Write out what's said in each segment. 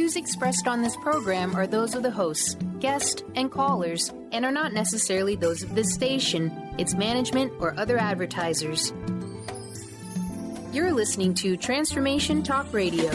views expressed on this program are those of the hosts, guests, and callers, and are not necessarily those of this station, its management, or other advertisers. You're listening to Transformation Talk Radio.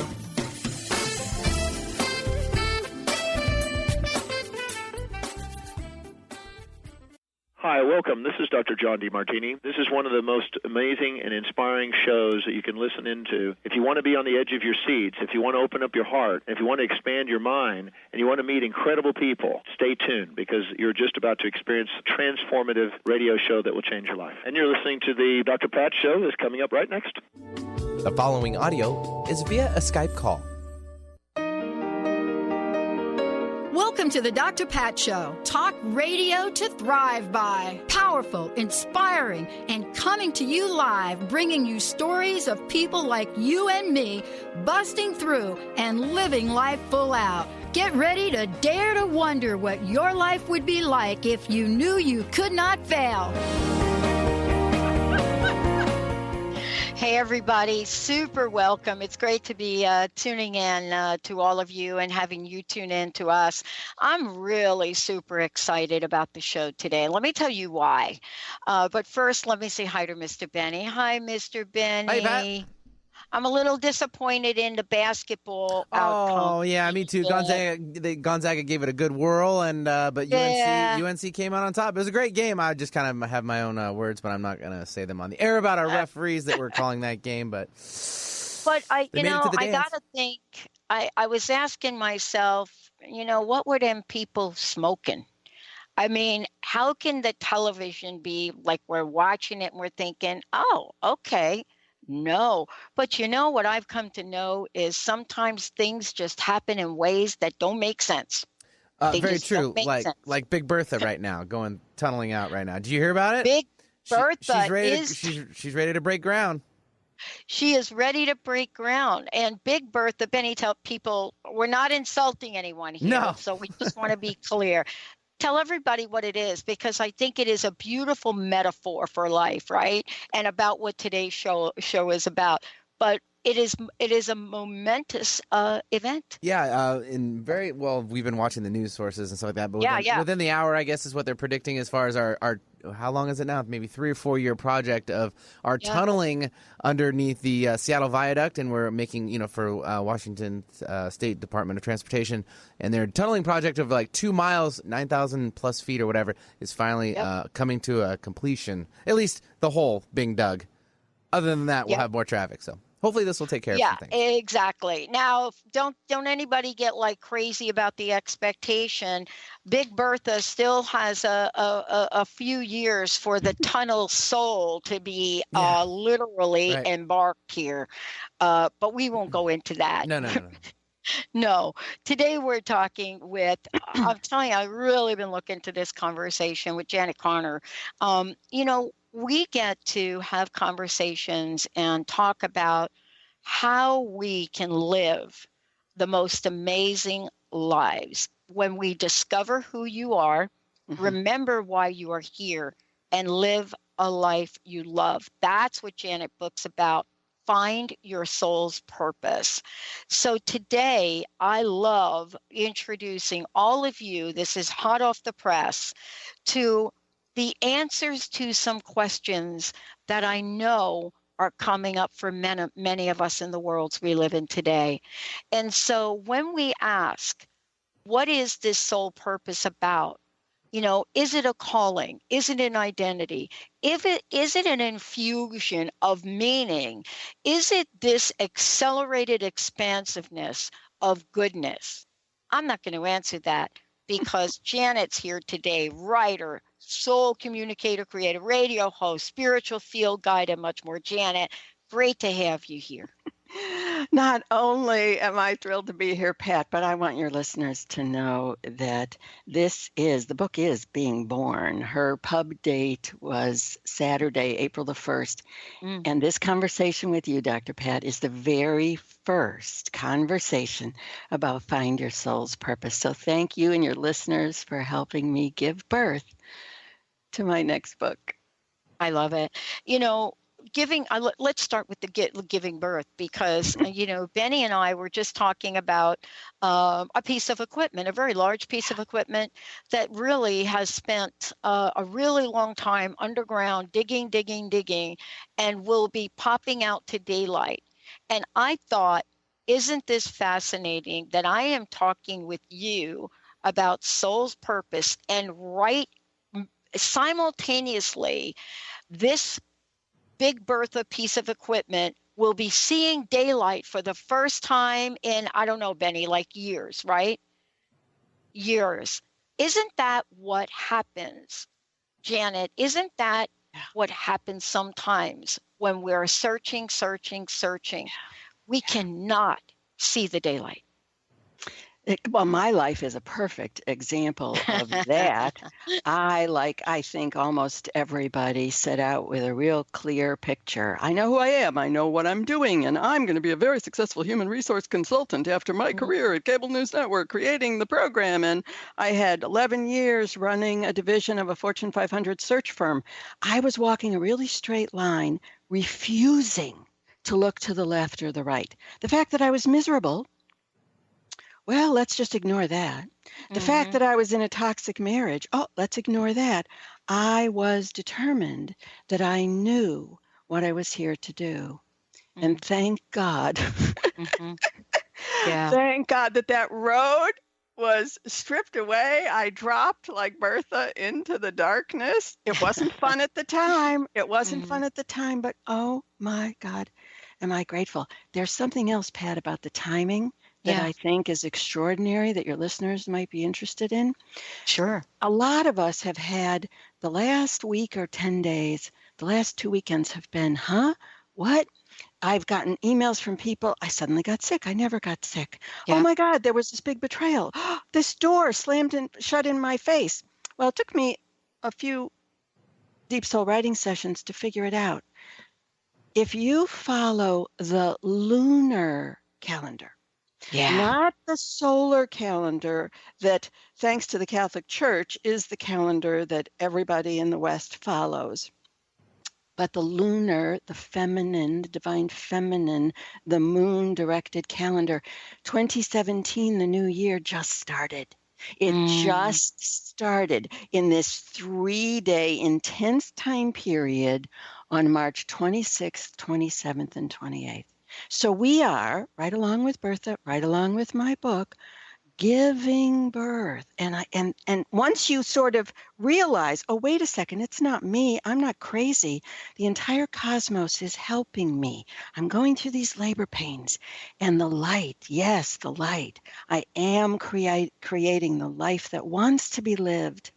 Hi, welcome. This is Dr. John DeMartini. This is one of the most amazing and inspiring shows that you can listen into. If you want to be on the edge of your seats, if you want to open up your heart, if you want to expand your mind, and you want to meet incredible people, stay tuned because you're just about to experience a transformative radio show that will change your life. And you're listening to the Dr. Pat Show that's coming up right next. The following audio is via a Skype call. Welcome to the Dr. Pat Show. Talk radio to thrive by. Powerful, inspiring, and coming to you live, bringing you stories of people like you and me busting through and living life full out. Get ready to dare to wonder what your life would be like if you knew you could not fail. Hey, everybody. Super welcome. It's great to be tuning in to all of you and having you tune in to us. I'm really super excited about the show today. Let me tell you why. But first, let me say hi to Mr. Benny. Hi, Mr. Benny. Hi, Pat. I'm a little disappointed in the basketball outcome. Oh, yeah, me too. Gonzaga gave it a good whirl, and but UNC came out on top. It was a great game. I just kind of have my own words, but I'm not going to say them on the air about our referees that were calling that game. But I got to think, I was asking myself, what were them people smoking? I mean, how can the television be like we're watching it and we're thinking, oh, okay. No, but what I've come to know is sometimes things just happen in ways that don't make sense. Very true. Like Big Bertha right now, tunneling out right now. Did you hear about it? Big Bertha she's ready to break ground. She is ready to break ground. And Big Bertha, Benny, tell people we're not insulting anyone here. No. So we just want to be clear. Tell everybody what it is, because I think it is a beautiful metaphor for life, right? And about what today's show is about. But it is a momentous event. Yeah, we've been watching the news sources and stuff like that. But within the hour, I guess, is what they're predicting as far as our how long is it now? Maybe 3 or 4 year project of our tunneling underneath the Seattle Viaduct, and we're making, for Washington State Department of Transportation, and their tunneling project of like 2 miles, 9,000 plus feet or whatever, is finally coming to a completion. At least the hole being dug. Other than that, we'll have more traffic. So hopefully this will take care of some things. Yeah, exactly. Now, don't anybody get like crazy about the expectation. Big Bertha still has a few years for the tunnel soul to be literally embarked here. But we won't go into that. No. No. Today we're talking with, I'm telling you, I've really been looking to this conversation with Janet Connor. We get to have conversations and talk about how we can live the most amazing lives when we discover who you are, remember why you are here, and live a life you love. That's what Janet Book's about. Find your soul's purpose. So today, I love introducing all of you, this is hot off the press, to the answers to some questions that I know are coming up for many of us in the worlds we live in today. And so when we ask, what is this soul purpose about? Is it a calling? Is it an identity? Is it an infusion of meaning? Is it this accelerated expansiveness of goodness? I'm not going to answer that because Janet's here today, writer, soul communicator, creator, radio host, spiritual field guide, and much more. Janet, great to have you here. Not only am I thrilled to be here, Pat, but I want your listeners to know that the book is being born. Her pub date was Saturday, April the 1st. And this conversation with you, Dr. Pat, is the very first conversation about Find Your Soul's Purpose. So thank you and your listeners for helping me give birth to my next book. I love it. let's start with the giving birth, because Benny and I were just talking about a piece of equipment, a very large piece of equipment that really has spent a really long time underground digging, and will be popping out to daylight. And I thought, isn't this fascinating that I am talking with you about soul's purpose, and right simultaneously, this big Bertha piece of equipment will be seeing daylight for the first time in, I don't know, Benny, like years, right? Years. Isn't that what happens, Janet? Isn't that what happens sometimes when we're searching? We cannot see the daylight. Well, my life is a perfect example of that. I think almost everybody set out with a real clear picture. I know who I am. I know what I'm doing, and I'm going to be a very successful human resource consultant after my career at Cable News Network, creating the program. And I had 11 years running a division of a Fortune 500 search firm. I was walking a really straight line, refusing to look to the left or the right. The fact that I was miserable, well, let's just ignore that. The fact that I was in a toxic marriage, let's ignore that. I was determined that I knew what I was here to do. And thank God, thank God that road was stripped away. I dropped like Bertha into the darkness. It wasn't fun at the time. But oh my God, am I grateful. There's something else, Pat, about the timing that I think is extraordinary that your listeners might be interested in. Sure. A lot of us have had the last week or 10 days, the last 2 weekends have been, what? I've gotten emails from people. I suddenly got sick. I never got sick. Yeah. Oh my God, there was this big betrayal. This door slammed shut in my face. Well, it took me a few deep soul writing sessions to figure it out. If you follow the lunar calendar, not the solar calendar that, thanks to the Catholic Church, is the calendar that everybody in the West follows. But the lunar, the feminine, the divine feminine, the moon-directed calendar, 2017, the new year, just started. It just started in this 3-day intense time period on March 26th, 27th, and 28th. So we are, right along with Bertha, right along with my book, giving birth. And once you sort of realize, oh, wait a second, it's not me. I'm not crazy. The entire cosmos is helping me. I'm going through these labor pains. And the light, yes, the light. I am creating the life that wants to be lived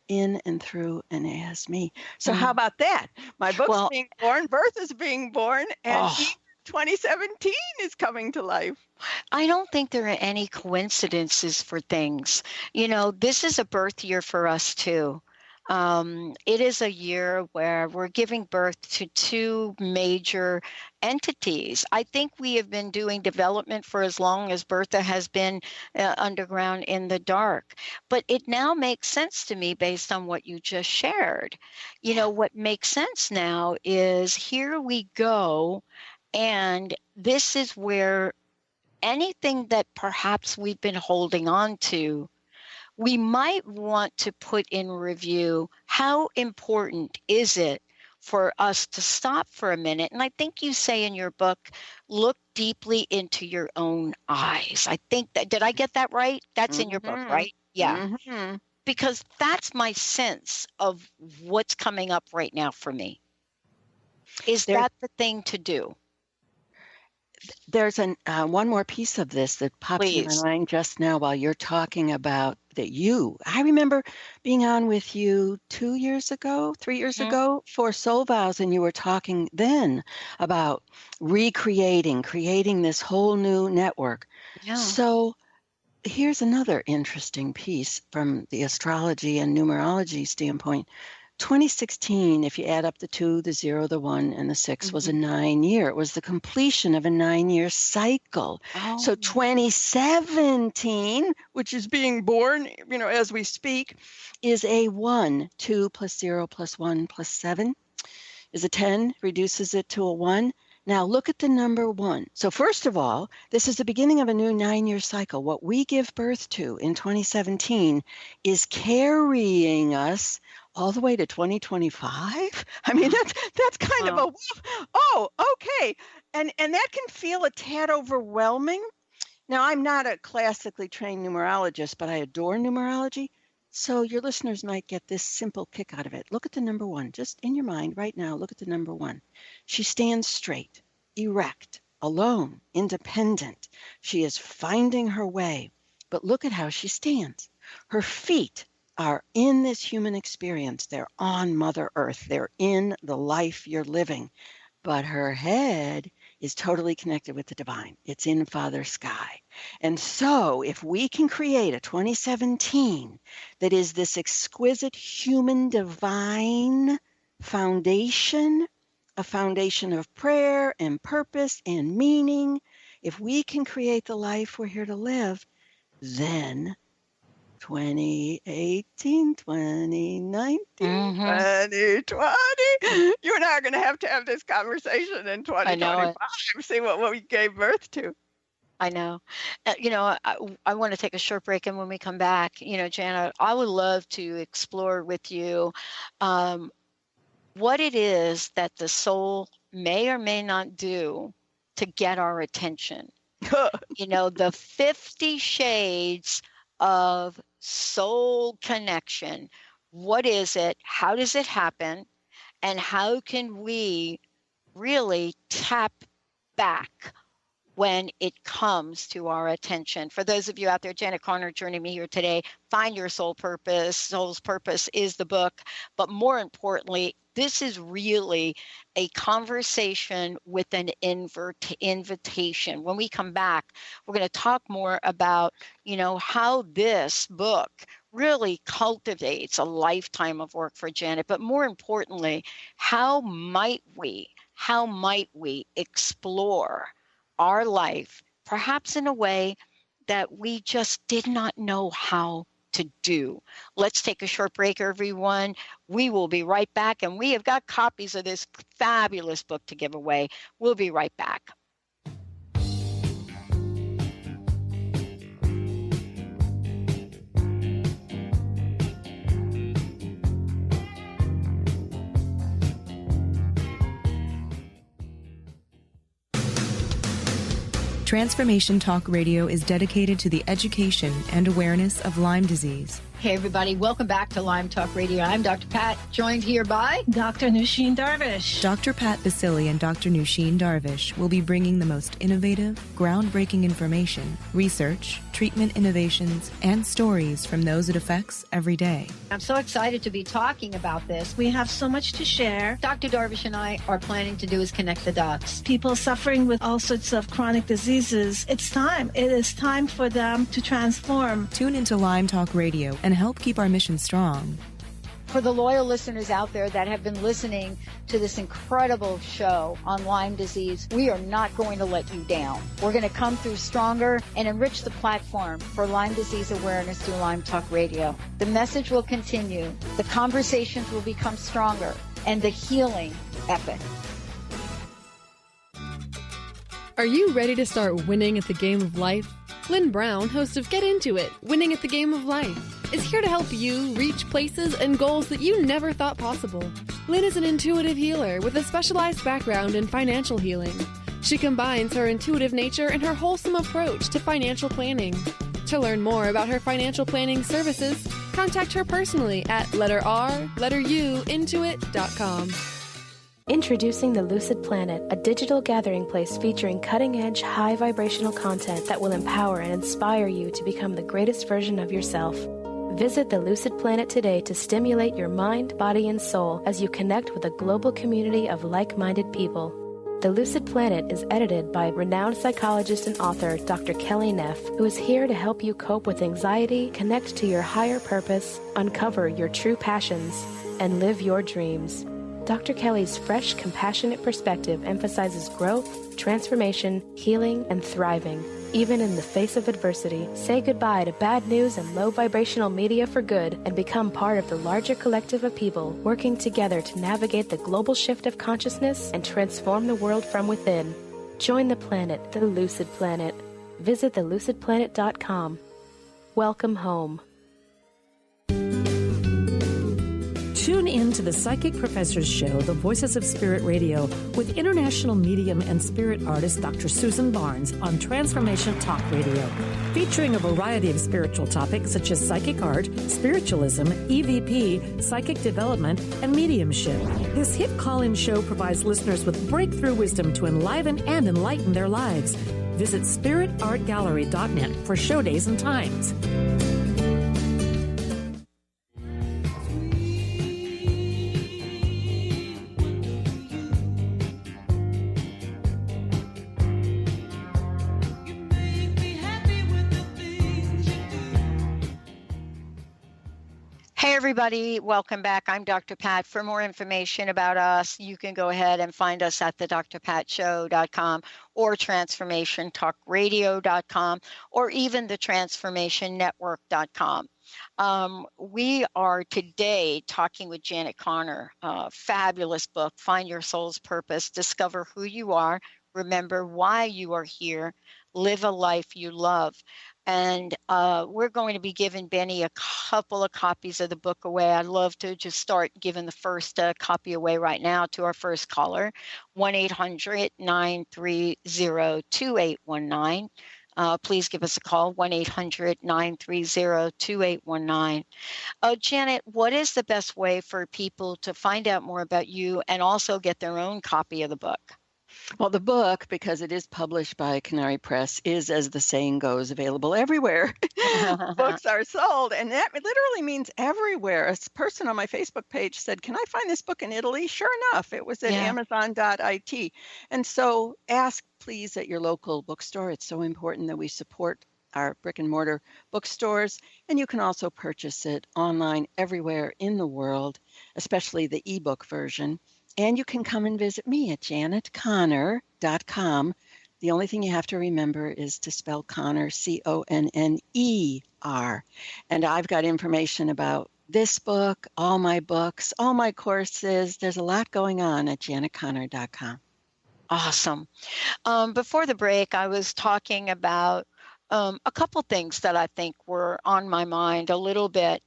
in and through and as me. So how about that? My book's being born, Bertha's being born, and 2017 is coming to life. I don't think there are any coincidences for things. This is a birth year for us too. It is a year where we're giving birth to 2 major entities. I think we have been doing development for as long as Bertha has been underground in the dark. But it now makes sense to me based on what you just shared. What makes sense now is here we go. And this is where anything that perhaps we've been holding on to, we might want to put in review. How important is it for us to stop for a minute? And I think you say in your book, look deeply into your own eyes. I think did I get that right? That's in your book, right? Yeah. Because that's my sense of what's coming up right now for me. Is that the thing to do? There's one more piece of this that popped in my mind just now while you're talking about that I remember being on with you 3 years ago for Soul Vows, and you were talking then about creating this whole new network. Yeah. So here's another interesting piece from the astrology and numerology standpoint. 2016, if you add up the 2, the 0, the 1, and the 6, was a 9-year. It was the completion of a 9-year cycle. So 2017, which is being born, as we speak, is a 1, 2 plus 0 plus 1 plus 7. is a 10, reduces it to a 1. Now look at the number 1. So first of all, this is the beginning of a new 9-year cycle. What we give birth to in 2017 is carrying us all the way to 2025. I mean, that's kind of a, oh, okay. And that can feel a tad overwhelming. Now, I'm not a classically trained numerologist, but I adore numerology. So your listeners might get this simple kick out of it. Look at the number 1, just in your mind right now. Look at the number 1. She stands straight, erect, alone, independent. She is finding her way. But look at how she stands. Her feet are in this human experience. They're on Mother Earth. They're in the life you're living. But her head is totally connected with the divine. It's in Father Sky. And so if we can create a 2017 that is this exquisite human divine foundation, a foundation of prayer and purpose and meaning, if we can create the life we're here to live, then 2018, 2019, 2020. You and I are going to have this conversation in 2025. See what we gave birth to. I know. I want to take a short break, and when we come back, Janet, I would love to explore with you what it is that the soul may or may not do to get our attention. The 50 shades of soul connection. What is it? How does it happen? And how can we really tap back when it comes to our attention? For those of you out there, Janet Conner joining me here today. Find Your Soul Purpose. Soul's Purpose is the book. But more importantly, this is really a conversation with an invitation. When we come back, we're going to talk more about, how this book really cultivates a lifetime of work for Janet. But more importantly, how might we explore our life, perhaps in a way that we just did not know how to do. Let's take a short break, everyone. We will be right back, and we have got copies of this fabulous book to give away. We'll be right back. Transformation Talk Radio is dedicated to the education and awareness of Lyme disease. Hey, everybody. Welcome back to Lyme Talk Radio. I'm Dr. Pat, joined here by Dr. Nusheen Darvish. Dr. Pat Basili and Dr. Nusheen Darvish will be bringing the most innovative, groundbreaking information, research, treatment innovations, and stories from those it affects every day. I'm so excited to be talking about this. We have so much to share. Dr. Darvish and I are planning to do is connect the dots. People suffering with all sorts of chronic diseases, it's time. It is time for them to transform. Tune into Lyme Talk Radio and help keep our mission strong. For the loyal listeners out there that have been listening to this incredible show on Lyme disease, we are not going to let you down. We're going to come through stronger and enrich the platform for Lyme disease awareness through Lyme Talk Radio. The message will continue, the conversations will become stronger, and the healing epic. Are you ready to start winning at the game of life? Lynn Brown, host of Get Into It, Winning at the Game of Life, is here to help you reach places and goals that you never thought possible. Lynn is an intuitive healer with a specialized background in financial healing. She combines her intuitive nature and her wholesome approach to financial planning. To learn more about her financial planning services, contact her personally at intuit.com. Introducing the Lucid Planet, a digital gathering place featuring cutting-edge, high-vibrational content that will empower and inspire you to become the greatest version of yourself. Visit the Lucid Planet today to stimulate your mind, body, and soul as you connect with a global community of like-minded people. The Lucid Planet is edited by renowned psychologist and author Dr. Kelly Neff, who is here to help you cope with anxiety, connect to your higher purpose, uncover your true passions, and live your dreams. Dr. Kelly's fresh, compassionate perspective emphasizes growth, transformation, healing, and thriving. Even in the face of adversity, say goodbye to bad news and low vibrational media for good and become part of the larger collective of people working together to navigate the global shift of consciousness and transform the world from within. Join the planet, the Lucid Planet. Visit thelucidplanet.com. Welcome home. Tune in to the Psychic Professors Show, The Voices of Spirit Radio, with international medium and spirit artist Dr. Susan Barnes on Transformation Talk Radio, featuring a variety of spiritual topics such as psychic art, spiritualism, EVP, psychic development, and mediumship. This hit call-in show provides listeners with breakthrough wisdom to enliven and enlighten their lives. Visit spiritartgallery.net for show days and times. Hey, everybody. Welcome back. I'm Dr. Pat. For more information about us, you can go ahead and find us at the drpatshow.com or transformationtalkradio.com or even the transformationnetwork.com. We are today talking with Janet Conner, a fabulous book, Find Your Soul's Purpose, Discover Who You Are, Remember Why You Are Here, Live a Life You Love. And we're going to be giving Benny a couple of copies of the book away. I'd love to just start giving the first copy away right now to our first caller, 1-800-930-2819. Please give us a call, 1-800-930-2819. Janet, what is the best way for people to find out more about you and also get their own copy of the book? Well, the book, because it is published by Canary Press, is, as the saying goes, available everywhere books are sold. And that literally means everywhere. A person on my Facebook page said, "Can I find this book in Italy?" Sure enough, it was at Amazon.it. And so ask, please, at your local bookstore. It's so important that we support our brick and mortar bookstores. And you can also purchase it online everywhere in the world, especially the ebook version. And you can come and visit me at janetconner.com. The only thing you have to remember is to spell Conner, Conner. And I've got information about this book, all my books, all my courses. There's a lot going on at janetconner.com. Awesome. Before the break, I was talking about a couple things that I think were on my mind a little bit.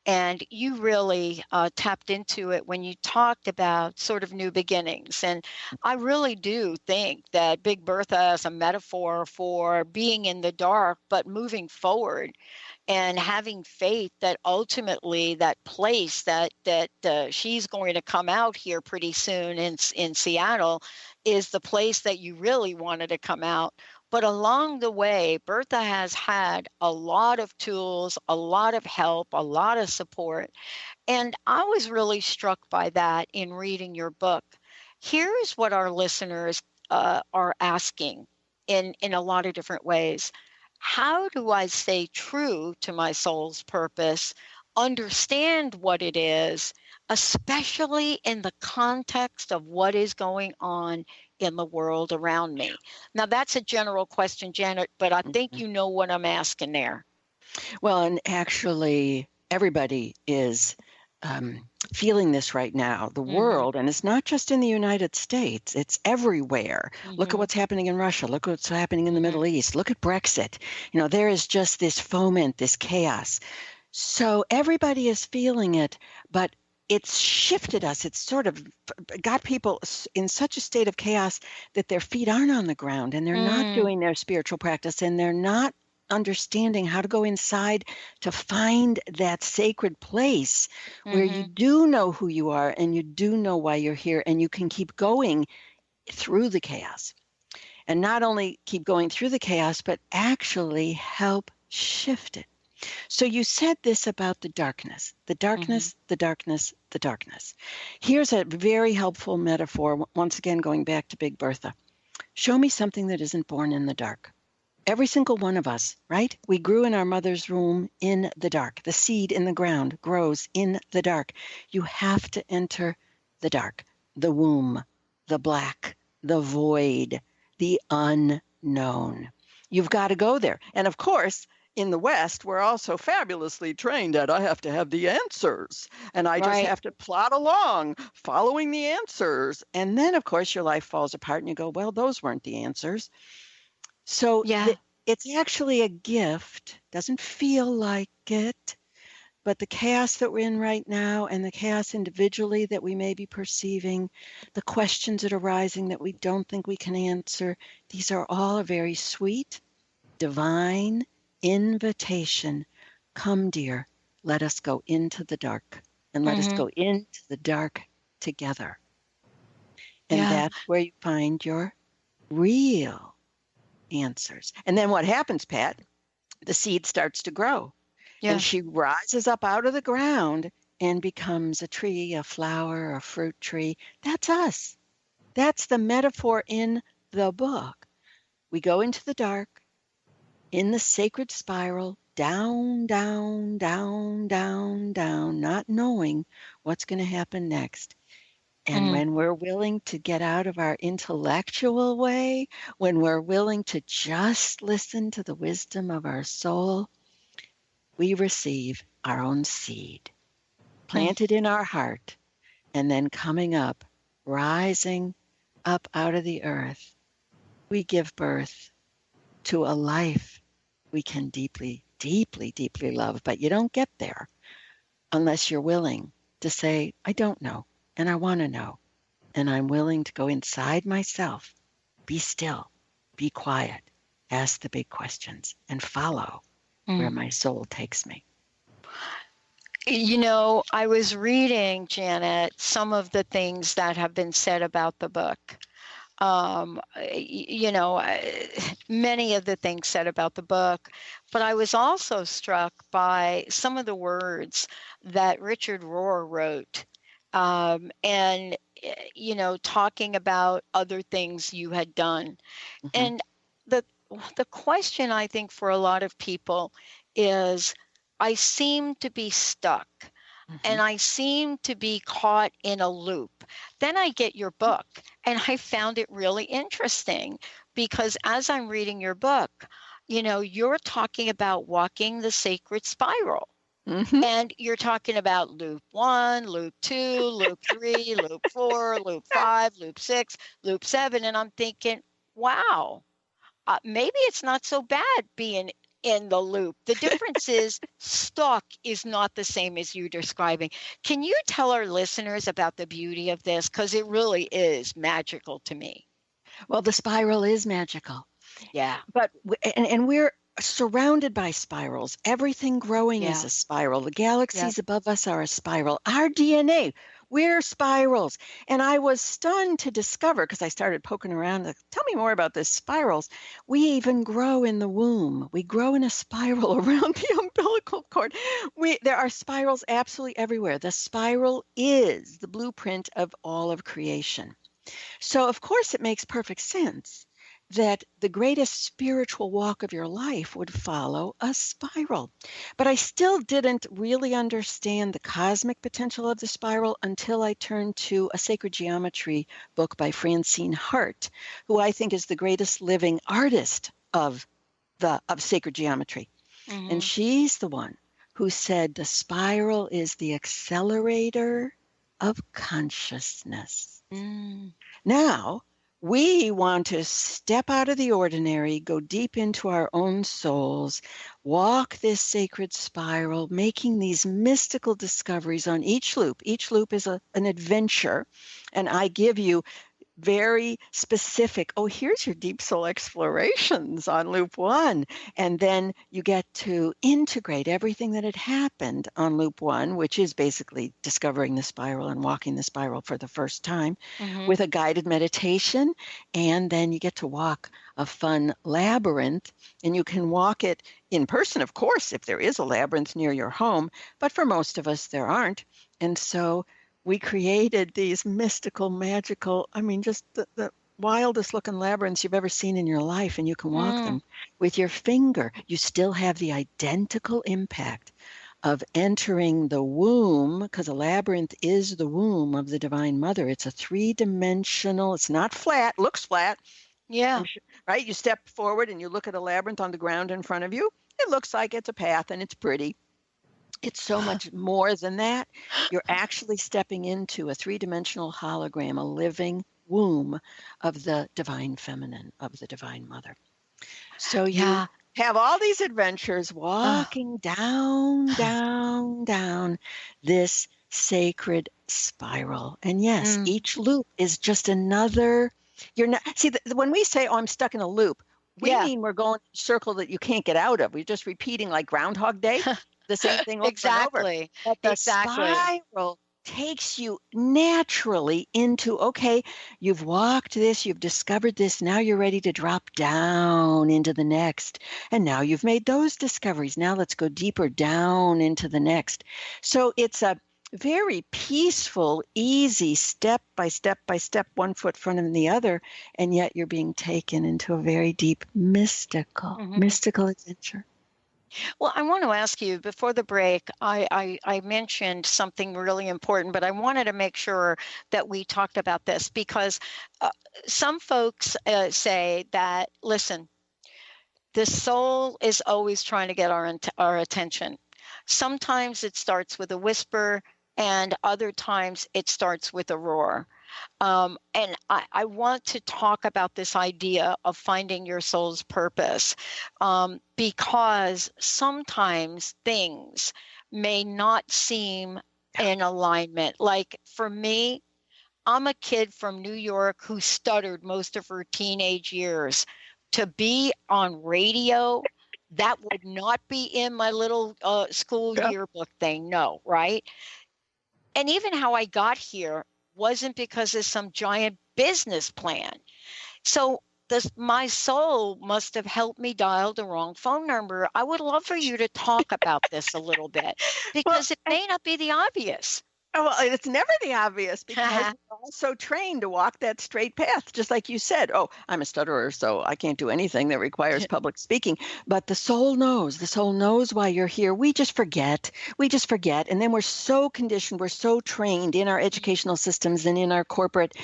And you really tapped into it when you talked about sort of new beginnings. And I really do think that Big Bertha is a metaphor for being in the dark, but moving forward and having faith that ultimately that place that she's going to come out here pretty soon in Seattle is the place that you really wanted to come out. But along the way, Bertha has had a lot of tools, a lot of help, a lot of support. And I was really struck by that in reading your book. Here is what our listeners are asking in a lot of different ways. How do I stay true to my soul's purpose, understand what it is, especially in the context of what is going on in the world around me? Now, that's a general question, Janet, but I think you know what I'm asking there. Well, and actually, everybody is feeling this right now, the world, and it's not just in the United States, it's everywhere. Look at what's happening in Russia. Look at what's happening in the Middle East. Look at Brexit. You know, there is just this foment, this chaos. So everybody is feeling it, but it's shifted us. It's sort of got people in such a state of chaos that their feet aren't on the ground and they're not doing their spiritual practice and they're not understanding how to go inside to find that sacred place where you do know who you are and you do know why you're here and you can keep going through the chaos. And not only keep going through the chaos, but actually help shift it. So you said this about the darkness, the darkness, the darkness, the darkness. Here's a very helpful metaphor, once again going back to Big Bertha. Show me something that isn't born in the dark. Every single one of us, right? We grew in our mother's womb in the dark. The seed in the ground grows in the dark. You have to enter the dark. the womb, the black, the void, the unknown. You've got to go there. And of course, in the West, we're also fabulously trained at I have to have the answers. And I just have to plod along following the answers. And then, of course, your life falls apart and you go, well, those weren't the answers. So it's actually a gift. Doesn't feel like it. But the chaos that we're in right now and the chaos individually that we may be perceiving, the questions that are arising that we don't think we can answer, these are all a very sweet, divine invitation. Come, dear, let us go into the dark, and let us go into the dark together. And that's where you find your real answers. And then what happens, Pat? The seed starts to grow. And she rises up out of the ground and becomes a tree, a flower, a fruit tree. That's us. That's the metaphor in the book. We go into the dark, in the sacred spiral, down, down, down, down, down, not knowing what's going to happen next. And when we're willing to get out of our intellectual way, when we're willing to just listen to the wisdom of our soul, we receive our own seed, planted in our heart, and then coming up, rising up out of the earth, we give birth to a life we can deeply, deeply, deeply love. But you don't get there unless you're willing to say, I don't know, and I want to know, and I'm willing to go inside myself, be still, be quiet, ask the big questions, and follow where my soul takes me. You know, I was reading, Janet, some of the things that have been said about the book. Many of the things said about the book, but I was also struck by some of the words that Richard Rohr wrote, and, talking about other things you had done. And the question, I think, for a lot of people is, I seem to be stuck and I seem to be caught in a loop. Then I get your book and I found it really interesting because as I'm reading your book, you're talking about walking the sacred spiral. And you're talking about loop 1, loop 2, loop 3, loop 4, loop 5, loop 6, loop 7. And I'm thinking, wow. Maybe it's not so bad being in the loop. The difference is stuck is not the same as you describing. Can you tell our listeners about the beauty of this? Because it really is magical to me. Well, the spiral is magical. Yeah. But and we're surrounded by spirals. Everything growing is a spiral. The galaxies above us are a spiral. Our DNA, we're spirals. And I was stunned to discover, because I started poking around, tell me more about this spirals. We even grow in the womb. We grow in a spiral around the umbilical cord. There are spirals absolutely everywhere. The spiral is the blueprint of all of creation. So, of course, it makes perfect sense that the greatest spiritual walk of your life would follow a spiral. But I still didn't really understand the cosmic potential of the spiral until I turned to a sacred geometry book by Francine Hart, who I think is the greatest living artist of sacred geometry. And she's the one who said the spiral is the accelerator of consciousness. Now, we want to step out of the ordinary, go deep into our own souls, walk this sacred spiral, making these mystical discoveries on each loop. Each loop is an adventure, and I give you very specific, here's your deep soul explorations on loop 1. And then you get to integrate everything that had happened on loop 1, which is basically discovering the spiral and walking the spiral for the first time with a guided meditation. And then you get to walk a fun labyrinth, and you can walk it in person, of course, if there is a labyrinth near your home. But for most of us, there aren't. And so we created these mystical, magical, just the wildest looking labyrinths you've ever seen in your life, and you can walk them with your finger. You still have the identical impact of entering the womb, because a labyrinth is the womb of the Divine Mother. It's a 3-dimensional, it's not flat, looks flat. Yeah. Right? You step forward and you look at a labyrinth on the ground in front of you. It looks like it's a path and it's pretty. It's so much more than that. You're actually stepping into a 3-dimensional hologram, a living womb of the Divine Feminine, of the Divine Mother. So you have all these adventures walking down this sacred spiral. And yes, each loop is just another. You're not, see, when we say, oh, I'm stuck in a loop, we mean we're going in a circle that you can't get out of. We're just repeating like Groundhog Day, the same thing over and over. But the spiral takes you naturally into, okay, you've walked this, you've discovered this, now you're ready to drop down into the next. And now you've made those discoveries. Now let's go deeper down into the next. So it's a very peaceful, easy, step by step, one foot front of the other, and yet you're being taken into a very deep mystical adventure. Well, I want to ask you, before the break, I mentioned something really important, but I wanted to make sure that we talked about this because some folks say that, listen, the soul is always trying to get our attention. Sometimes it starts with a whisper, and other times it starts with a roar. And I want to talk about this idea of finding your soul's purpose because sometimes things may not seem in alignment. Like for me, I'm a kid from New York who stuttered most of her teenage years. To be on radio, that would not be in my little school yearbook thing. No, right? And even how I got here wasn't because of some giant business plan. So my soul must have helped me dial the wrong phone number. I would love for you to talk about this a little bit because it may not be the obvious. Oh, well, it's never the obvious because we're also trained to walk that straight path, just like you said. Oh, I'm a stutterer, so I can't do anything that requires public speaking. But the soul knows. The soul knows why you're here. We just forget. And then we're so conditioned, we're so trained in our educational systems and in our corporate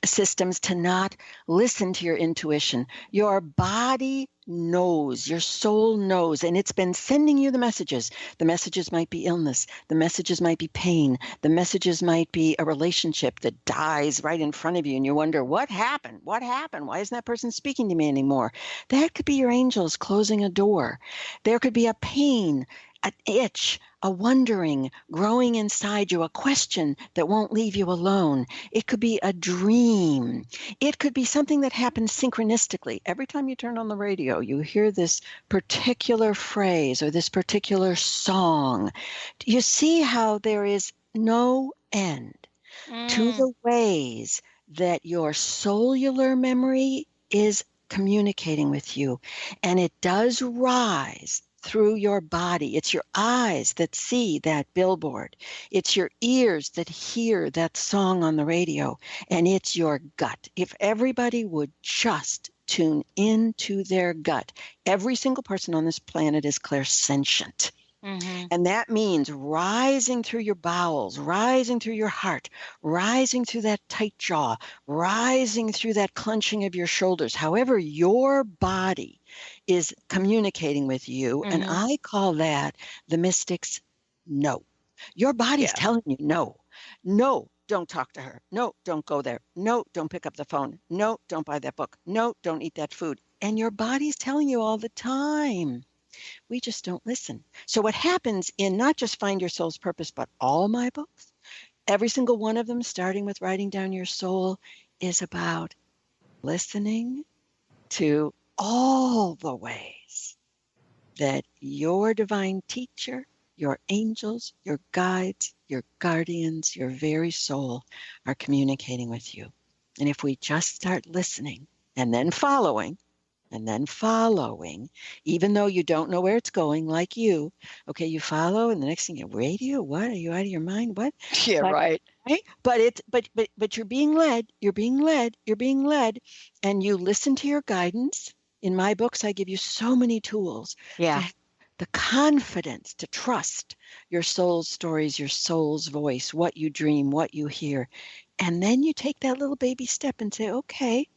systems to not listen to your intuition. Your body knows, your soul knows, and it's been sending you the messages. The messages might be illness. The messages might be pain. The messages might be a relationship that dies right in front of you, and you wonder, what happened? What happened? Why isn't that person speaking to me anymore? That could be your angels closing a door. There could be a pain, an itch, a wondering growing inside you, a question that won't leave you alone. It could be a dream. It could be something that happens synchronistically. Every time you turn on the radio, you hear this particular phrase or this particular song. You see how there is no end to the ways that your cellular memory is communicating with you. And it does rise through your body. It's your eyes that see that billboard. It's your ears that hear that song on the radio. And it's your gut. If everybody would just tune into their gut, every single person on this planet is clairsentient. Mm-hmm. And that means rising through your bowels, rising through your heart, rising through that tight jaw, rising through that clenching of your shoulders. However, your body is communicating with you. Mm-hmm. And I call that the mystic's no. Your body's telling you no. No, don't talk to her. No, don't go there. No, don't pick up the phone. No, don't buy that book. No, don't eat that food. And your body's telling you all the time. We just don't listen. So what happens in not just Find Your Soul's Purpose, but all my books, every single one of them, starting with Writing Down Your Soul, is about listening to all the ways that your divine teacher, your angels, your guides, your guardians, your very soul are communicating with you. And if we just start listening and then following, even though you don't know where it's going, like you, okay, you follow, and the next thing you radio, what? Are you out of your mind? What? Yeah, right. But you're being led, and you listen to your guidance. In my books, I give you so many tools. Yeah. the confidence to trust your soul's stories, your soul's voice, what you dream, what you hear. And then you take that little baby step and say, okay,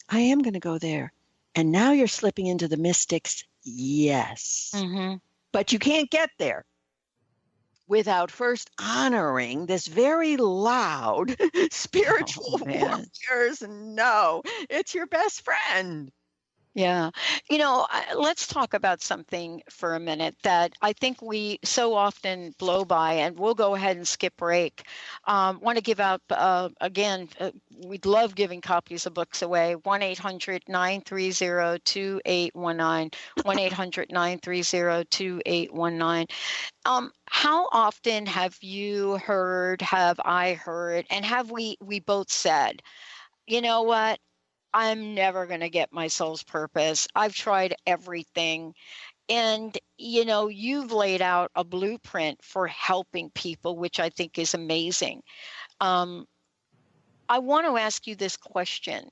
I am going to go there. And now you're slipping into the mystics. Yes. Mm-hmm. But you can't get there without first honoring this very loud spiritual warriors. No, it's your best friend. Yeah. Let's talk about something for a minute that I think we so often blow by, and we'll go ahead and skip break. Want to give out, again, we'd love giving copies of books away. 1-800-930-2819, 1-800-930-2819. How often have you heard, have I heard, and have we both said, you know what? I'm never going to get my soul's purpose. I've tried everything. And, you've laid out a blueprint for helping people, which I think is amazing. I want to ask you this question.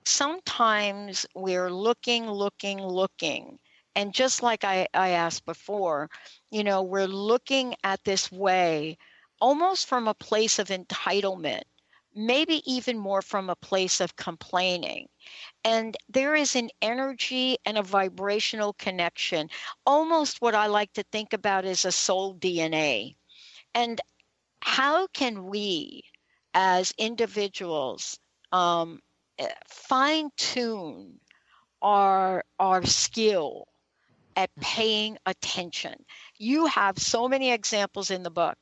Sometimes we're looking. And just like I asked before, we're looking at this way almost from a place of entitlement. Maybe even more from a place of complaining. And there is an energy and a vibrational connection, almost what I like to think about as a soul DNA. And how can we as individuals fine-tune our skill at paying attention? You have so many examples in the book.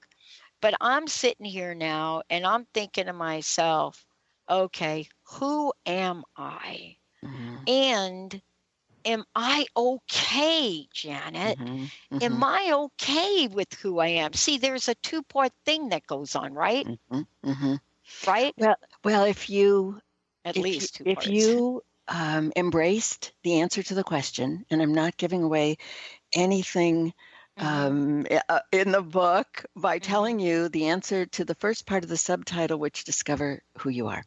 But I'm sitting here now and I'm thinking to myself, okay, who am I? Mm-hmm. And am I okay, Janet? Mm-hmm. Mm-hmm. Am I okay with who I am? See, there's a two-part thing that goes on, right? Mm-hmm. Mm-hmm. Right? Well, if you embraced the answer to the question, and I'm not giving away anything in the book by telling you the answer to the first part of the subtitle, which discover who you are.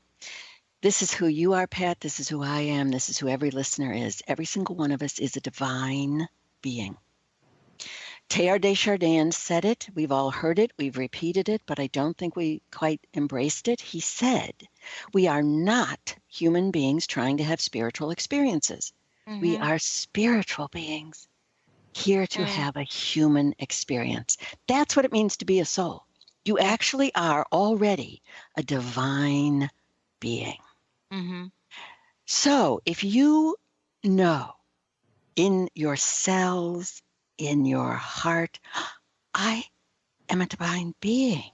This is who you are, Pat. This is who I am. This is who every listener is. Every single one of us is a divine being. Teilhard de Chardin said it. We've all heard it. We've repeated it, but I don't think we quite embraced it. He said, we are not human beings trying to have spiritual experiences. Mm-hmm. We are spiritual beings here to have a human experience. That's what it means to be a soul. You actually are already a divine being. Mm-hmm. So if you know in your cells, in your heart, I am a divine being,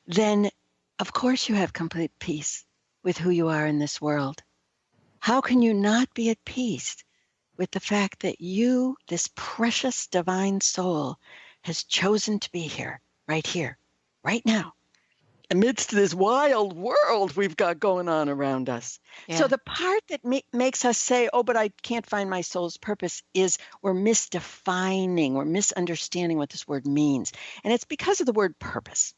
then of course you have complete peace with who you are in this world. How can you not be at peace with the fact that you, this precious divine soul, has chosen to be here, right now, amidst this wild world we've got going on around us? Yeah. So the part that makes us say, oh, but I can't find my soul's purpose, is we're misdefining, we're misunderstanding what this word means. And it's because of the word purpose.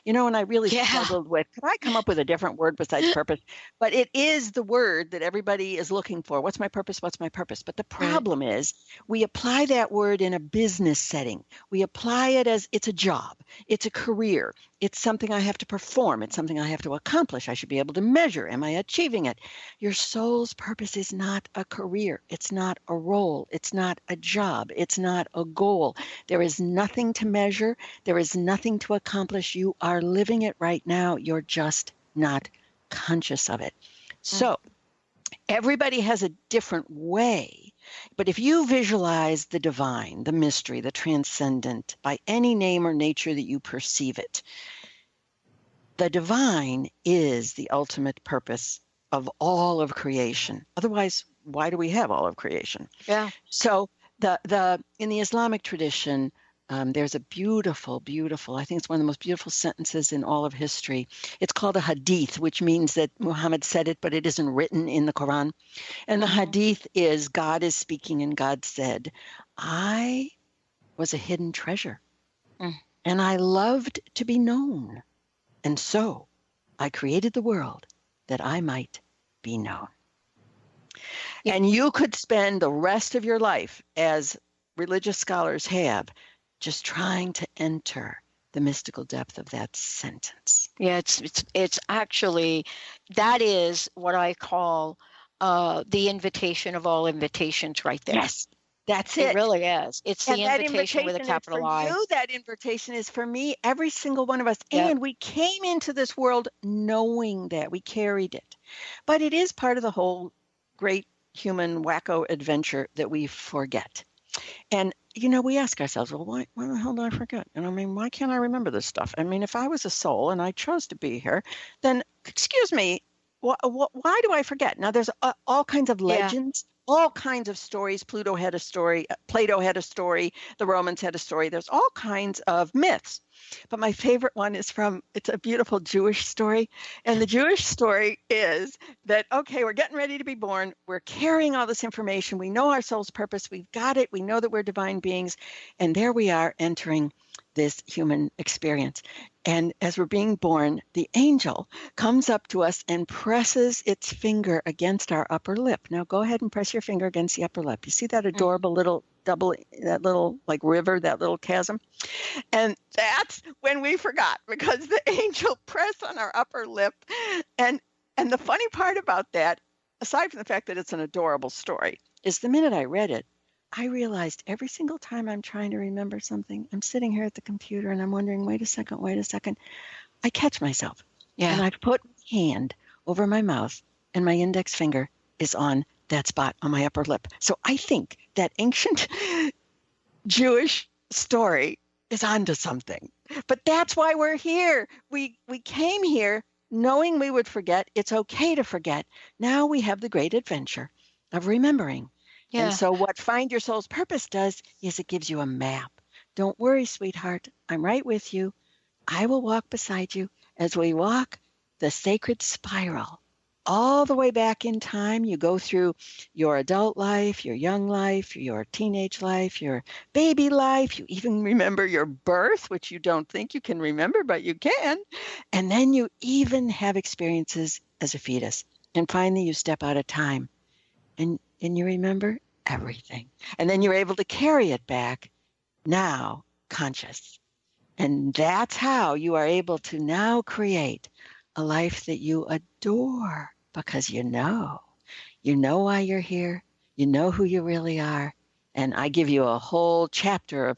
And I really struggled with, could I come up with a different word besides purpose? But it is the word that everybody is looking for. What's my purpose? What's my purpose? But the problem is we apply that word in a business setting. We apply it as it's a job. It's a career. It's something I have to perform. It's something I have to accomplish. I should be able to measure. Am I achieving it? Your soul's purpose is not a career. It's not a role. It's not a job. It's not a goal. There is nothing to measure. There is nothing to accomplish. You are living it right now. You're just not conscious of it. So everybody has a different way. But if you visualize the divine, the mystery, the transcendent, by any name or nature that you perceive it, the divine is the ultimate purpose of all of creation. Otherwise, why do we have all of creation? Yeah. So in the Islamic tradition, there's a beautiful, I think it's one of the most beautiful sentences in all of history. It's called a hadith, which means that Muhammad said it, but it isn't written in the Quran. And the hadith is, God is speaking and God said, I was a hidden treasure and I loved to be known. And so I created the world that I might be known. And you could spend the rest of your life as religious scholars have, just trying to enter the mystical depth of that sentence. Yeah, it's actually, that is what I call the invitation of all invitations right there. Yes, that's it. It really is. It's and the invitation with a capital I. You, that invitation is for me, every single one of us. Yep. And we came into this world knowing that. We carried it. But it is part of the whole great human wacko adventure that we forget. And, we ask ourselves, well, why the hell did I forget? And I mean, why can't I remember this stuff? I mean, if I was a soul and I chose to be here, then, excuse me, why do I forget? Now, there's all kinds of legends, all kinds of stories. Plato had a story, the Romans had a story. There's all kinds of myths. But my favorite one is it's a beautiful Jewish story. And the Jewish story is that, okay, we're getting ready to be born. We're carrying all this information. We know our soul's purpose. We've got it. We know that we're divine beings. And there we are entering this human experience. And as we're being born, the angel comes up to us and presses its finger against our upper lip. Now go ahead and press your finger against the upper lip. You see that adorable little that little like river, that little chasm? And that's when we forgot, because the angel pressed on our upper lip. And the funny part about that, aside from the fact that it's an adorable story, is the minute I read it, I realized every single time I'm trying to remember something, I'm sitting here at the computer and I'm wondering, wait a second. I catch myself. Yeah. And I put my hand over my mouth and my index finger is on that spot on my upper lip. So I think that ancient Jewish story is onto something. But that's why we're here. We came here knowing we would forget. It's okay to forget. Now we have the great adventure of remembering. Yeah. And so what Find Your Soul's Purpose does is it gives you a map. Don't worry, sweetheart. I'm right with you. I will walk beside you as we walk the sacred spiral all the way back in time. You go through your adult life, your young life, your teenage life, your baby life. You even remember your birth, which you don't think you can remember, but you can. And then you even have experiences as a fetus. And finally, you step out of time and you remember everything. And then you're able to carry it back, now conscious. And that's how you are able to now create a life that you adore, because you know why you're here, you know who you really are. And I give you a whole chapter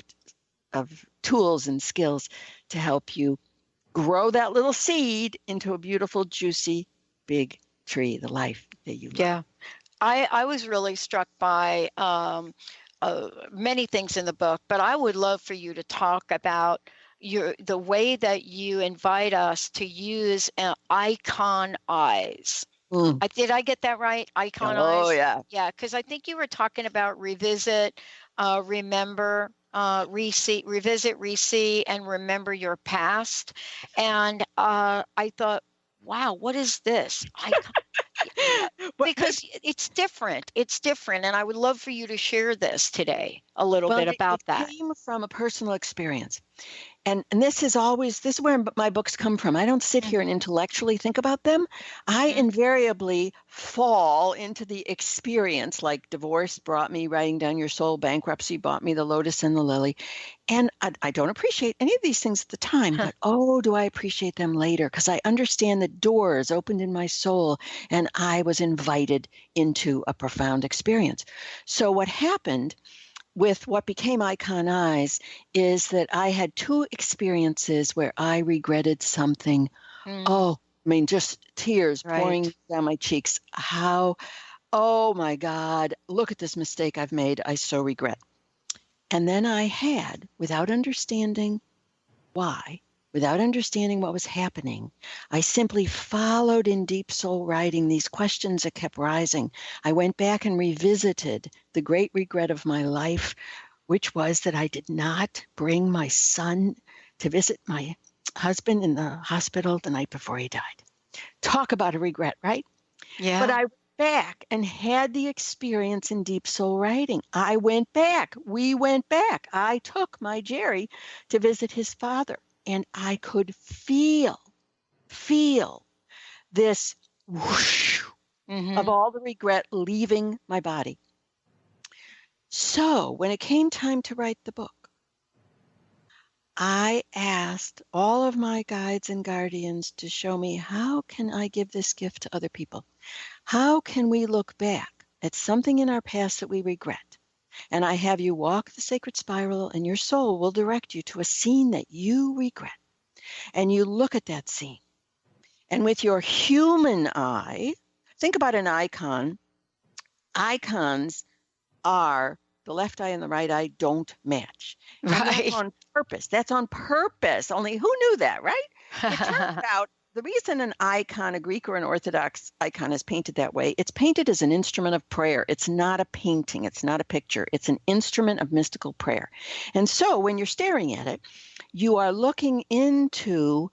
of tools and skills to help you grow that little seed into a beautiful, juicy, big tree, the life that you love. Yeah. I was really struck by many things in the book, but I would love for you to talk about the way that you invite us to use icon eyes. Did I get that right? Icon eyes? Oh, yeah. Yeah, because I think you were talking about revisit, remember, revisit, re-see, and remember your past. And I thought, wow, what is this? Because it's different. It's different. And I would love for you to share this today, a little bit about that. It came from a personal experience. And this is where my books come from. I don't sit here and intellectually think about them. I invariably fall into the experience, like divorce brought me Writing Down Your Soul, bankruptcy brought me The Lotus and the Lily. And I don't appreciate any of these things at the time, but do I appreciate them later? Because I understand that doors opened in my soul and I was invited into a profound experience. So what happened with what became Icon Eyes is that I had two experiences where I regretted something. Just tears pouring down my cheeks. Oh my God, look at this mistake I've made. I so regret. And then I had, without understanding why, without understanding what was happening, I simply followed in deep soul writing these questions that kept rising. I went back and revisited the great regret of my life, which was that I did not bring my son to visit my husband in the hospital the night before he died. Talk about a regret, right? Yeah. But I went back and had the experience in deep soul writing. I went back. We went back. I took my Jerry to visit his father. And I could feel this whoosh of all the regret leaving my body. So when it came time to write the book, I asked all of my guides and guardians to show me, how can I give this gift to other people? How can we look back at something in our past that we regret? And I have you walk the sacred spiral, and your soul will direct you to a scene that you regret. And you look at that scene. And with your human eye, think about an icon. Icons are the left eye and the right eye don't match. And that's on purpose. That's on purpose. Only who knew that, right? It turns out the reason an icon, a Greek or an Orthodox icon, is painted that way, it's painted as an instrument of prayer. It's not a painting. It's not a picture. It's an instrument of mystical prayer. And so when you're staring at it, you are looking into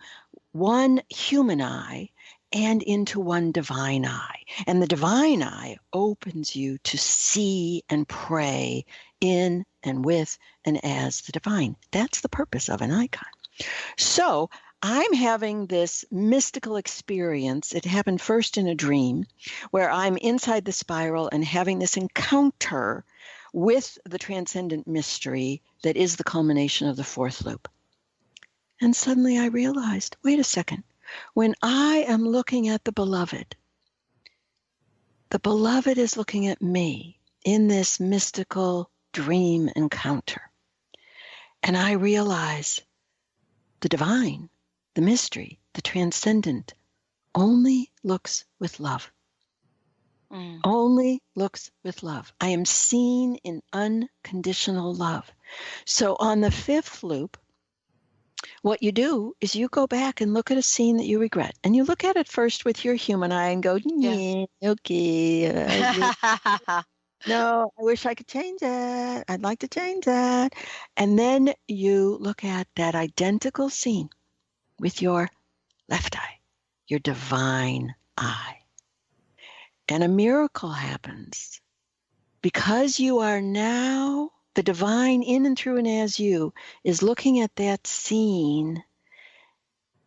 one human eye and into one divine eye. And the divine eye opens you to see and pray in and with and as the divine. That's the purpose of an icon. So I'm having this mystical experience. It happened first in a dream where I'm inside the spiral and having this encounter with the transcendent mystery that is the culmination of the fourth loop. And suddenly I realized, wait a second. When I am looking at the beloved is looking at me in this mystical dream encounter. And I realize the divine, the mystery, the transcendent only looks with love. Only looks with love. I am seen in unconditional love. So on the fifth loop, what you do is you go back and look at a scene that you regret. And you look at it first with your human eye and go, yeah, okay. No, I wish I could change that. I'd like to change that. And then you look at that identical scene with your left eye, your divine eye. And a miracle happens because you are now, the divine in and through and as you is looking at that scene.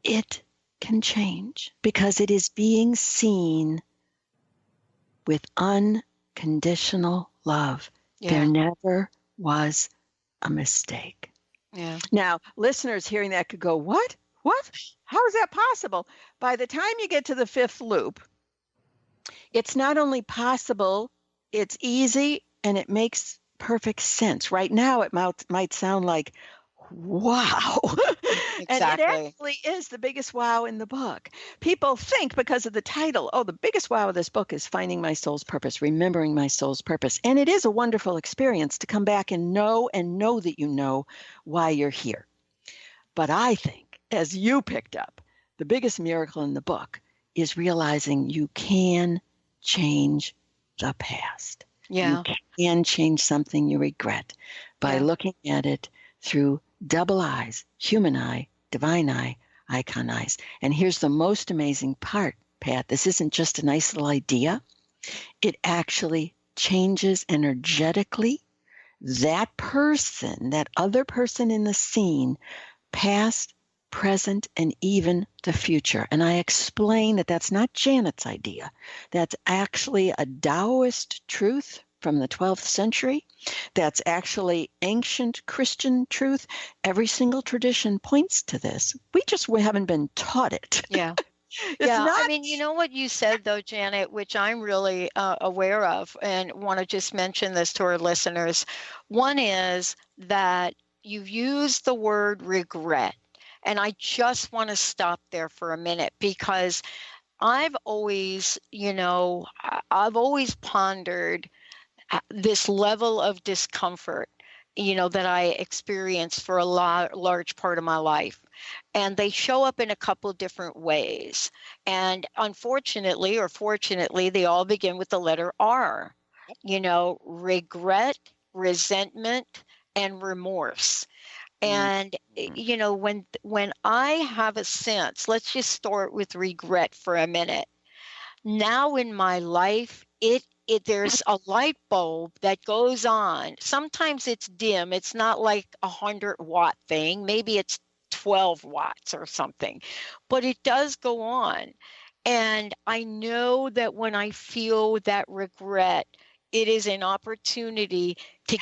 It can change because it is being seen with unconditional love. Yeah. There never was a mistake. Yeah. Now, listeners hearing that could go, what? What? How is that possible? By the time you get to the fifth loop, it's not only possible, it's easy, and it makes perfect sense. Right now, it might sound like, wow. Exactly. And it actually is the biggest wow in the book. People think because of the title, the biggest wow of this book is finding my soul's purpose, remembering my soul's purpose. And it is a wonderful experience to come back and know that you know why you're here. But I think, as you picked up, the biggest miracle in the book is realizing you can change the past. Yeah. You can change something you regret by looking at it through double eyes, human eye, divine eye, icon eyes. And here's the most amazing part, Pat. This isn't just a nice little idea. It actually changes energetically that person, that other person in the scene, past, present, and even the future. And I explain that that's not Janet's idea. That's actually a Taoist truth from the 12th century. That's actually ancient Christian truth. Every single tradition points to this. We haven't been taught it. Yeah. I mean, you know what you said, though, Janet, which I'm really aware of and want to just mention this to our listeners. One is that you've used the word regret. And I just want to stop there for a minute because I've always pondered this level of discomfort, that I experienced for a large part of my life. And they show up in a couple of different ways. And unfortunately, or fortunately, they all begin with the letter R, regret, resentment, and remorse. And, when I have a sense, let's just start with regret for a minute. Now in my life, there's a light bulb that goes on. Sometimes it's dim. It's not like 100-watt thing. Maybe it's 12 watts or something, but it does go on. And I know that when I feel that regret, It is an opportunity to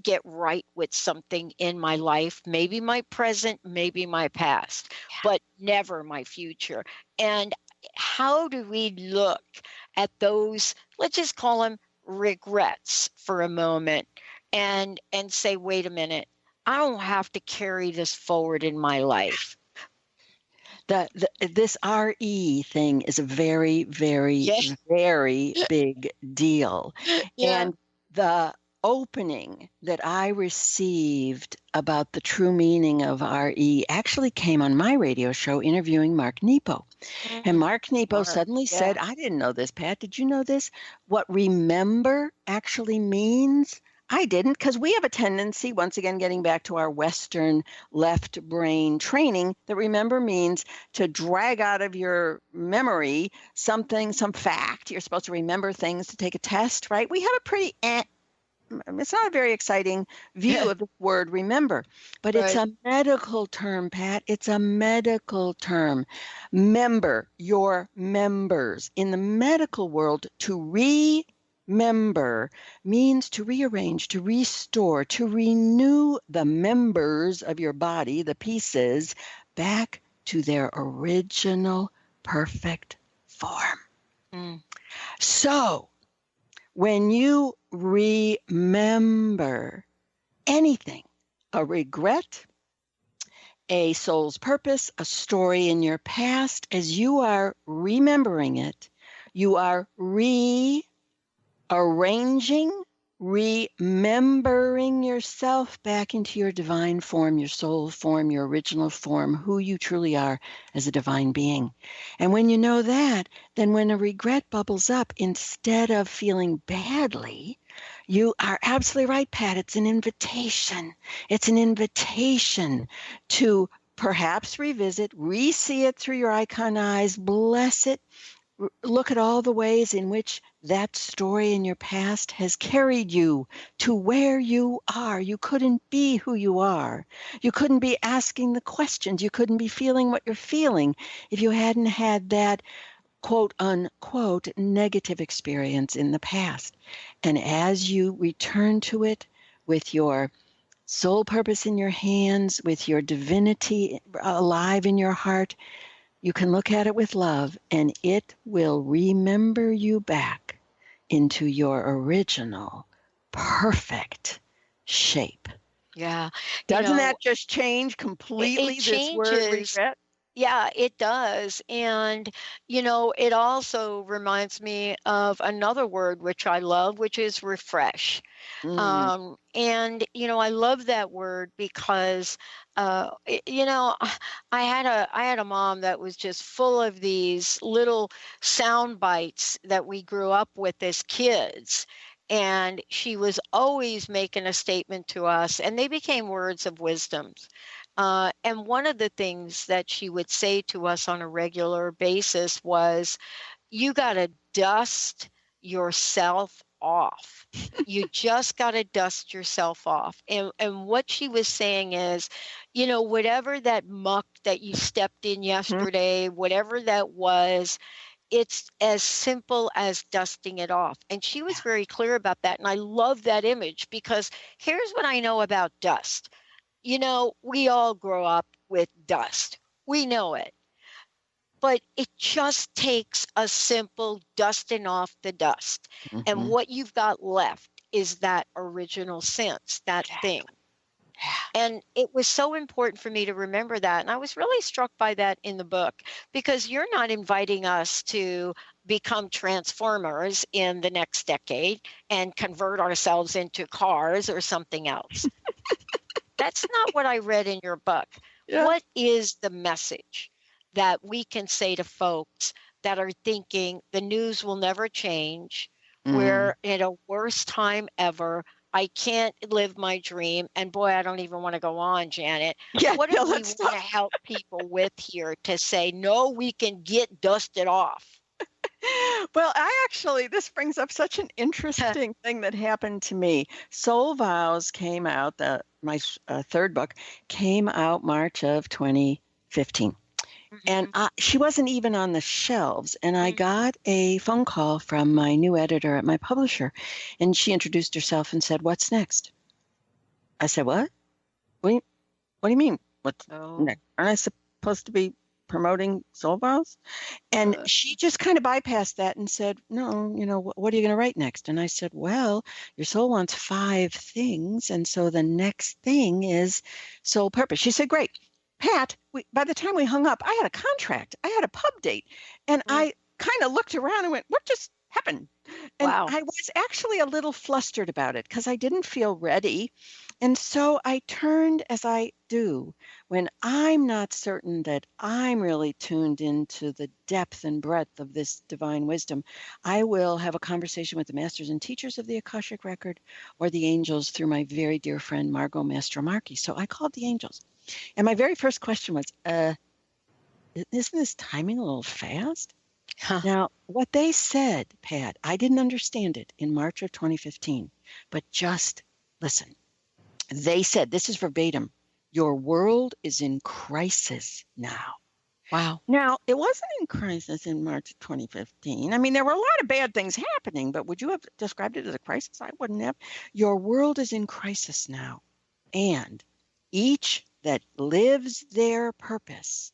get right with something in my life, maybe my present, maybe my past, but never my future. And how do we look at those, let's just call them regrets for a moment, and say, wait a minute, I don't have to carry this forward in my life. This RE thing is a very, very, very big deal. Yeah. And the opening that I received about the true meaning of RE actually came on my radio show interviewing Mark Nepo. And Mark Nepo suddenly said, I didn't know this, Pat. Did you know this? What remember actually means? I didn't, because we have a tendency, once again, getting back to our Western left brain training, that remember means to drag out of your memory something, some fact. You're supposed to remember things to take a test, right? We have a pretty, it's not a very exciting view of the word remember, but it's a medical term, Pat. It's a medical term. Member, your members. In the medical world, to remember means to rearrange, to restore, to renew the members of your body, the pieces, back to their original perfect form. So when you remember anything, a regret, a soul's purpose, a story in your past, as you are remembering it, you are rearranging, remembering yourself back into your divine form, your soul form, your original form, who you truly are as a divine being. And when you know that, then when a regret bubbles up, instead of feeling badly, you are absolutely right, Pat. It's an invitation. It's an invitation to perhaps revisit, re-see it through your icon eyes, bless it, look at all the ways in which that story in your past has carried you to where you are. You couldn't be who you are. You couldn't be asking the questions. You couldn't be feeling what you're feeling if you hadn't had that quote unquote negative experience in the past. And as you return to it with your soul purpose in your hands, with your divinity alive in your heart, you can look at it with love, and it will remember you back into your original perfect shape. Yeah. Doesn't that just change completely this word regret? Yeah, it does. And, it also reminds me of another word which I love, which is refresh. And, I love that word because, I had a mom that was just full of these little sound bites that we grew up with as kids. And she was always making a statement to us, and they became words of wisdom. And one of the things that she would say to us on a regular basis was, you got to dust yourself off. You just got to dust yourself off. And what she was saying is, whatever that muck that you stepped in yesterday, whatever that was, it's as simple as dusting it off. And she was very clear about that. And I love that image, because here's what I know about dust. We all grow up with dust. We know it. But it just takes a simple dusting off the dust. And what you've got left is that original sense, that thing. And it was so important for me to remember that. And I was really struck by that in the book, because you're not inviting us to become transformers in the next decade and convert ourselves into cars or something else. That's not what I read in your book. Yeah. What is the message that we can say to folks that are thinking the news will never change? We're at a worst time ever. I can't live my dream. And boy, I don't even want to go on, Janet. What do we want to help people with here to say, no, we can get dusted off? Well, this brings up such an interesting thing that happened to me. Soul Vows came out, my third book came out March of 2015. And she wasn't even on the shelves. And I got a phone call from my new editor at my publisher. And she introduced herself and said, "What's next?" I said, "What? What do you mean? What's next? Aren't I supposed to be promoting Soul Vows?" And she just kind of bypassed that and said, "No, what are you going to write next?" And I said, "Well, your soul wants 5 things. And so the next thing is soul purpose." She said, "Great. Pat, by the time we hung up, I had a contract. I had a pub date." And I kind of looked around and went, "What just happened?" And I was actually a little flustered about it because I didn't feel ready. And so I turned, as I do, when I'm not certain that I'm really tuned into the depth and breadth of this divine wisdom, I will have a conversation with the masters and teachers of the Akashic Record or the angels through my very dear friend, Margot Mastromarchi. So I called the angels. And my very first question was, isn't this timing a little fast? Huh. Now, what they said, Pat, I didn't understand it in March of 2015, but just listen. They said, this is verbatim, "Your world is in crisis now." Wow. Now, it wasn't in crisis in March of 2015. I mean, there were a lot of bad things happening, but would you have described it as a crisis? I wouldn't have. Your world is in crisis now. And each that lives their purpose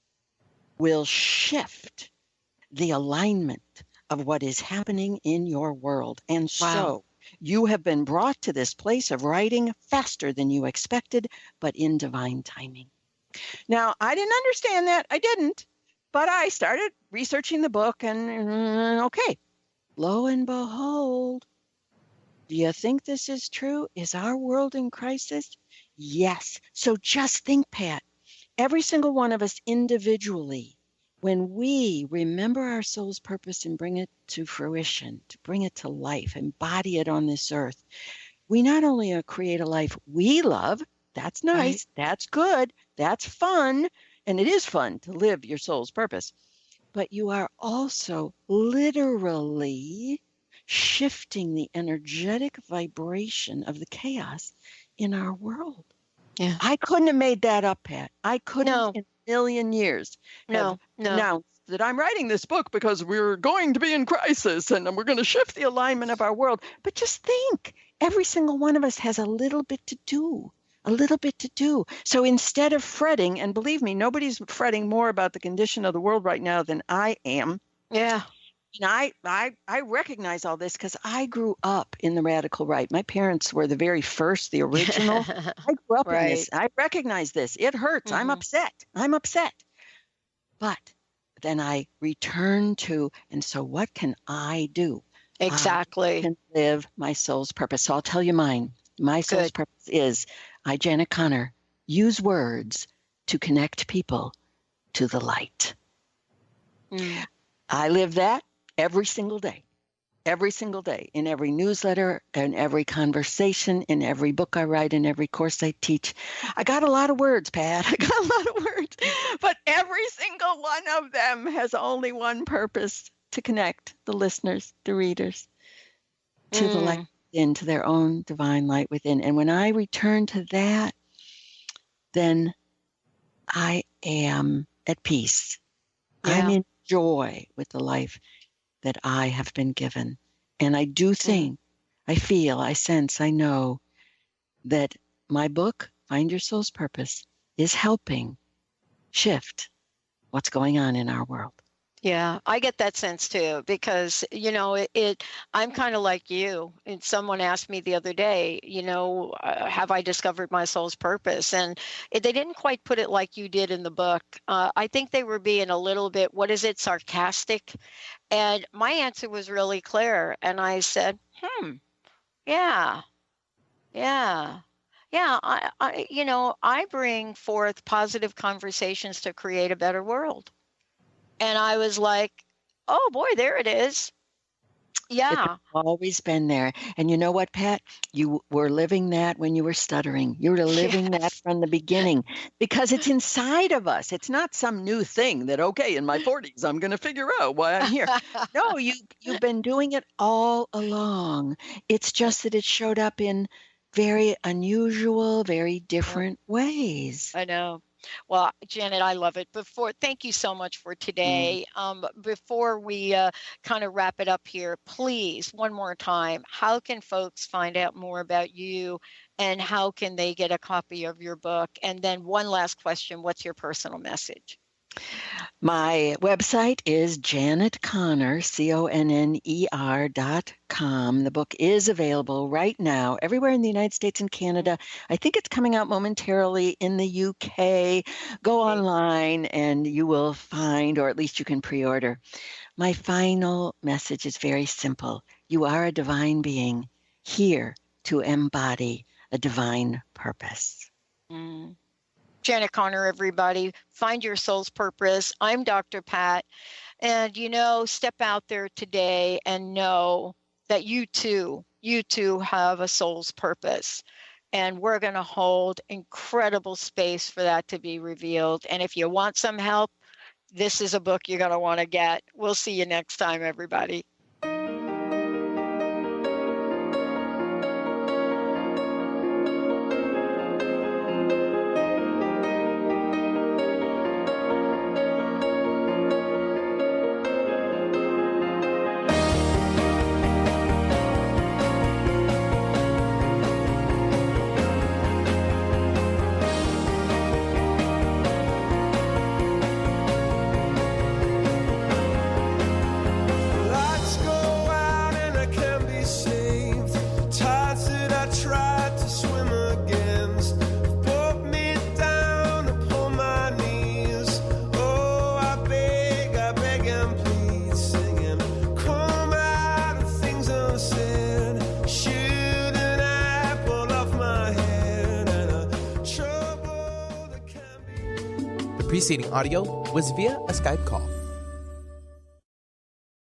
will shift the alignment of what is happening in your world. And so you have been brought to this place of writing faster than you expected, but in divine timing. Now, I didn't understand that. I didn't. But I started researching the book and, okay, lo and behold, do you think this is true? Is our world in crisis? Yes. So just think, Pat, every single one of us individually, when we remember our soul's purpose and bring it to fruition, to bring it to life, embody it on this earth, we not only create a life we love, that's nice, that's good, that's fun, and it is fun to live your soul's purpose, but you are also literally shifting the energetic vibration of the chaos in our world. Yeah. I couldn't have made that up, Pat. I couldn't in a million years have announced that I'm writing this book because we're going to be in crisis and we're going to shift the alignment of our world. But just think, every single one of us has a little bit to do. So instead of fretting, and believe me, nobody's fretting more about the condition of the world right now than I am. Yeah. And I recognize all this because I grew up in the radical right. My parents were the very first, the original. I grew up in this. I recognize this. It hurts. I'm upset. But then I return to, and so what can I do? Exactly. I can live my soul's purpose. So I'll tell you mine. My soul's purpose is, I, Janet Connor, use words to connect people to the light. I live that every single day, in every newsletter, in every conversation, in every book I write, in every course I teach. I got a lot of words, Pat. But every single one of them has only one purpose: to connect the listeners, the readers, to the light within, to their own divine light within. And when I return to that, then I am at peace. Yeah. I'm in joy with the life that I have been given. And I do think, I feel, I sense, I know that my book, Find Your Soul's Purpose, is helping shift what's going on in our world. Yeah, I get that sense too, because, I'm kind of like you. And someone asked me the other day, have I discovered my soul's purpose? And they didn't quite put it like you did in the book. I think they were being a little bit, sarcastic? And my answer was really clear. And I said, yeah. I bring forth positive conversations to create a better world. And I was like, oh boy, there it is. Yeah. It's always been there. And you know what, Pat? You were living that when you were stuttering. You were living that from the beginning, because it's inside of us. It's not some new thing that, okay, in my 40s, I'm going to figure out why I'm here. No, you've been doing it all along. It's just that it showed up in very unusual, very different ways. I know. Well, Janet, I love it. Thank you so much for today. Before we kind of wrap it up here, please, one more time, how can folks find out more about you, and how can they get a copy of your book? And then one last question, what's your personal message? My website is JanetConner.com. The book is available right now everywhere in the United States and Canada. I think it's coming out momentarily in the UK. Go online and you will find, or at least you can pre-order. My final message is very simple. You are a divine being here to embody a divine purpose. Janet Conner, everybody. Find your soul's purpose. I'm Dr. Pat. And, step out there today and know that you too have a soul's purpose. And we're going to hold incredible space for that to be revealed. And if you want some help, this is a book you're going to want to get. We'll see you next time, everybody. Preceding audio was via a Skype call.